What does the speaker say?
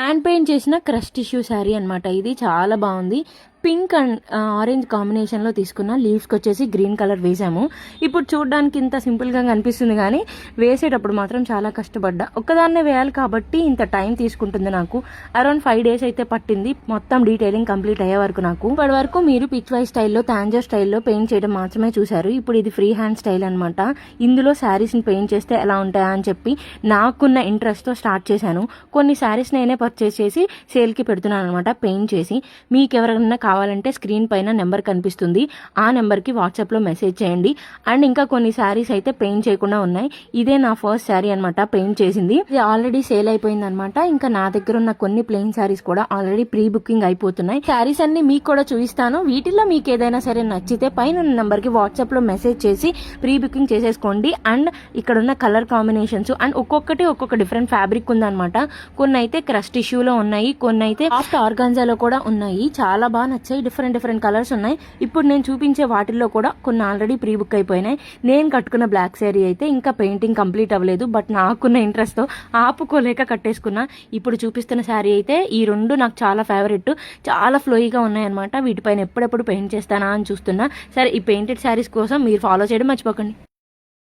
Hand paint చేసిన crush tissue sari అనమాట. ఇది చాలా బాగుంది. పింక్ అండ్ ఆరెంజ్ కాంబినేషన్లో తీసుకున్న. లీవ్స్కి వచ్చేసి గ్రీన్ కలర్ వేసాము. ఇప్పుడు చూడడానికి ఇంత సింపుల్గా కనిపిస్తుంది కానీ వేసేటప్పుడు మాత్రం చాలా కష్టపడ్డా. ఒక్కదాన్నే వేయాలి కాబట్టి ఇంత టైం తీసుకుంటుంది నాకు. అరౌండ్ 5 days అయితే పట్టింది మొత్తం డీటెయిలింగ్ కంప్లీట్ అయ్యే వరకు నాకు. ఇప్పటి వరకు మీరు పిచ్ వై స్టైల్లో, తాంజర్ స్టైల్లో పెయింట్ చేయడం మాత్రమే చూశారు. ఇప్పుడు ఇది ఫ్రీ హ్యాండ్ స్టైల్ అనమాట. ఇందులో శారీస్ని పెయింట్ చేస్తే ఎలా ఉంటాయా అని చెప్పి నాకున్న ఇంట్రెస్ట్తో స్టార్ట్ చేశాను. కొన్ని శారీస్ నేనే పర్చేస్ చేసి సేల్కి పెడుతున్నాను అనమాట పెయింట్ చేసి. మీకు ఎవరైనా కావాలంటే స్క్రీన్ పైన నెంబర్ కనిపిస్తుంది, ఆ నెంబర్కి వాట్సాప్లో మెసేజ్ చేయండి. అండ్ ఇంకా కొన్ని శారీస్ అయితే పెయింట్ చేయకుండా ఉన్నాయి. ఇదే నా ఫస్ట్ శారీ అనమాట పెయింట్ చేసింది. ఇది ఆల్రెడీ సేల్ అయిపోయింది అనమాట. ఇంకా నా దగ్గర ఉన్న కొన్ని ప్లెయిన్ శారీస్ కూడా ఆల్రెడీ ప్రీ బుకింగ్ అయిపోతున్నాయి. శారీస్ అన్ని మీకు కూడా చూపిస్తాను. వీటిల్లో మీకు ఏదైనా సరే నచ్చితే పైన నెంబర్కి వాట్సాప్లో మెసేజ్ చేసి ప్రీ బుకింగ్ చేసేసుకోండి. అండ్ ఇక్కడ ఉన్న కలర్ కాంబినేషన్స్ అండ్ ఒక్కొక్కటి ఒక్కొక్క డిఫరెంట్ ఫ్యాబ్రిక్ ఉందన్నమాట. కొన్ని అయితే క్రష్ టిష్యూలో ఉన్నాయి, కొన్ని అయితే సాఫ్ట్ ఆర్గాన్జాలో కూడా ఉన్నాయి. చాలా బాగా నచ్చాయి. డిఫరెంట్ కలర్స్ ఉన్నాయి. ఇప్పుడు నేను చూపించే వాటిల్లో కూడా కొన్ని ఆల్రెడీ ప్రీ బుక్ అయిపోయినాయి. నేను కట్టుకున్న బ్లాక్ శారీ అయితే ఇంకా పెయింటింగ్ కంప్లీట్ అవ్వలేదు. బట్ నాకున్న ఇంట్రెస్ట్తో ఆపుకోలేక కట్టేసుకున్నా. ఇప్పుడు చూపిస్తున్న శారీ అయితే ఈ రెండు నాకు చాలా ఫేవరెట్. చాలా ఫ్లోయిగా ఉన్నాయన్నమాట. వీటిపైన ఎప్పుడెప్పుడు పెయింట్ చేస్తానా అని చూస్తున్నా. సరే, ఈ పెయింటెడ్ శారీస్ కోసం మీరు ఫాలో చేయడం మర్చిపోకండి.